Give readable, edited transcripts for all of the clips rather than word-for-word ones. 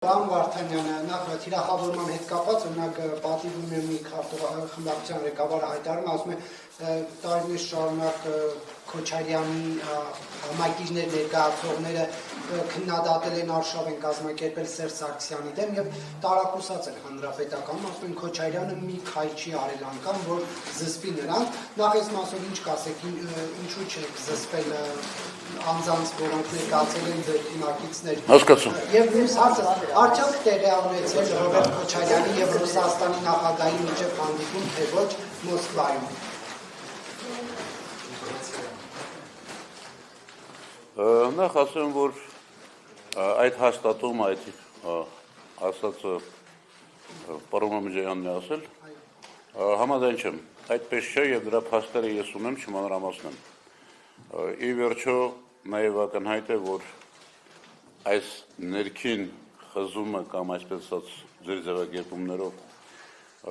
Պարոն Վարդանյանը, նախ թիրախավորման հետ կապված, օրինակ պատիվում է մի խմբակցության ղեկավարը հայտարարում, ասում է տարիներ շարունակ Քոչարյանի համակիրներ ներկայացողները քննադատել են, արշավ են կազմակերպել Սերժ Սարգսյանի դեմ եւ տարակուսած են հանրապետականում, ասում են Քոչարյանը մի քայլ չի արել անգամ, որ զսպի նրան։ Նախ այս մասով ինչ կասեք, ինչու չեք զսպել անձանց, որոնք ներկայացել են ձեր թիմակիցներ։ Հասկացում։ Եվ մյուս հարցը, արդյոք տեղի ունեցել Ռոբերտ Քոչարյանի եւ Ռուսաստանի նախագահի միջև հանդիպում, թե ոչ Մոսկվայում։ Նախ ասեմ, որ այդ հաստատում այդ ասածը պարոն Մամեջյանն է ասել, համաձայն չեմ, այդպես չէ եւ դրա փաստերը ես ունեմ, չմանրամասնեմ։ Ի վերջո նաեւ ակնհայտ է, որ այս ներքին խզումը կամ այսպես ասած ձեր ձևակերպումներով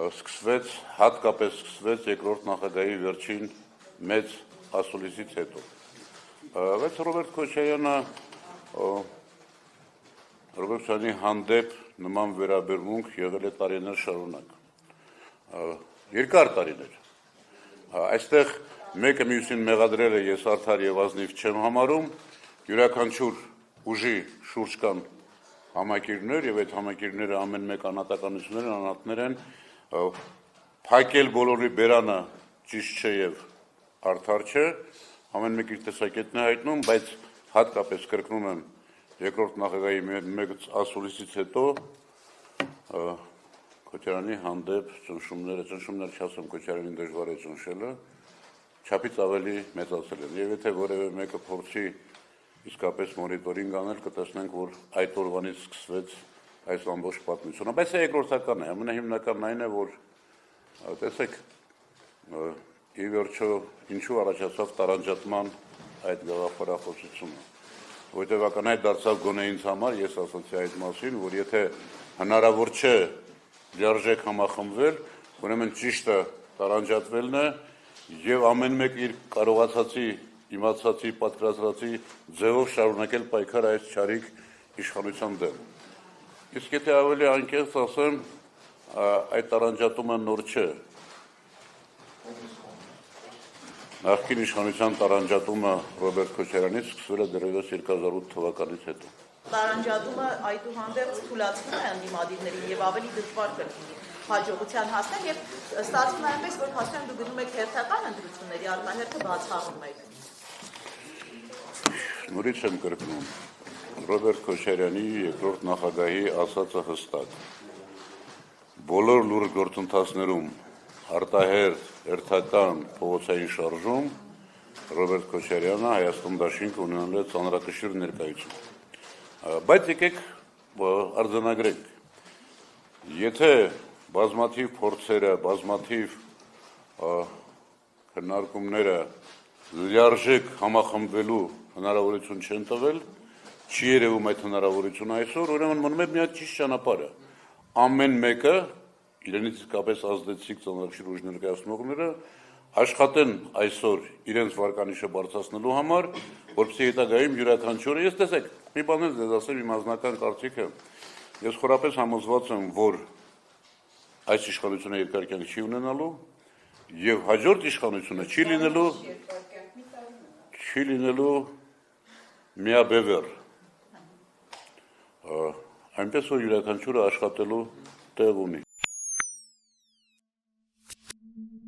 սկսվեց, հատկապես սկսվեց երկրորդ նախագահի վերջին մեծ ասուլիսից հետո։ Բայց Ռոբերտ Քոչարյանը Ռոբերտյանի հանդեպ նման վերաբերմունք եղել է տարիներ շարունակ, երկար տարիներ։ Այստեղ մեկը մյուսին մեղադրելը ես արդար եւ ազնիվ չեմ համարում, յուրաքանչյուր ուժի շուրջ կան համակիրներ եւ այդ համակիրները ամեն մեկ անհատականություններ, անհատներ են, փակել բոլորի բերանը ճիշտ չէ եւ արդար չէ, ամեն մեկ իր տեսակետն է հայտնում, բայց հատկապես կրկնում եմ երկրորդ նախագահի մեծ ասուլիսից հետո Քոչարյանի հանդեպ ճնշումներ չասեմ Քոչարյանին դժվար է ճնշելը, չափից ավելի մեծացել են։ Եվ եթե որևէ մեկը փորձի իսկապես մոնիտորինգ անել, կտեսնենք, որ այդ օրվանից սկսվեց այս ամբողջ պատմությունը։ Բայց դա երկրորդական է, ամենահիմնականն այն է, որ տեսեք, ի վերջո ինչու առաջացավ տարանջատման այդ գաղափարախոսությունը, որտեղ ակնհայտ դարձավ գոնե ինձ համար, ես ասացի այդ մասին, որ եթե հնարավոր չէ լիարժեք համախմբվել, ուրեմն ճիշտը տարանջատվելն է եւ ամեն մեկ իր կարողացածի, իմացածի, պատկերացրածի ձևով շարունակել պայքարը այս չարիք իշխանության դեմ։ Իսկ եթե ավելի անկեղծ ասեմ, այդ տարանջատումը նոր չէ։ Նախկին իշխանության տարանջատումը Ռոբերտ Քոչարյանից սկսվել է դեռևս 2008 թվականից հետո։ Տարանջատումը այդուհանդերձ թուլացնում է ընդդիմադիրներին եւ ավելի դժվար կլինի հաջողության հասնել եւ ստացվում է այնպես, որ փաստորեն դու գնում եք հերթական ընտրությունների արտահերթը բացառում եք։ Նորից եմ կրկնում, Ռոբերտ Քոչարյանի երկրորդ նախագահի ասածը հստակ։ Բոլոր լուրջ գործընթացներում արտահերթ, հերթական փողոցային շարժում Ռոբերտ Քոչարյանը Հայաստան դաշինք ունենալ է ծանրակշիռ ներկայություն։ Բայց եկեք արձանագրենք, եթե բազմաթիվ փորձերը, բազմաթիվ քննարկումները լիարժեք համախմբվելու հնարավորություն չեն տվել, չի երևում այդ հնարավորությունը այսօր, ուրեմն մնում է մի հատ ճիշտ ճանապարհը։ Ամեն մեկը իրենից իսկապես ազդեցիկ ծանրակշիռ ուժ ներկայացնողները աշխատեն այսօր իրենց վարկանիշը բարձրացնելու համար, որպեսզի հետագայում յուրաքանչյուրը, ես տեսեք, մի բան էլ ձեզ ասեմ իմ անձնական կարծիքը, ես խորապես համոզված եմ, որ այս իշխանությունը երկար կյանք չի ունենալու եւ հաջորդ իշխանությունը չի լինելու միաբևեռ, այնպես որ յուրաքանչյուրը աշխատելու տեղ ունի։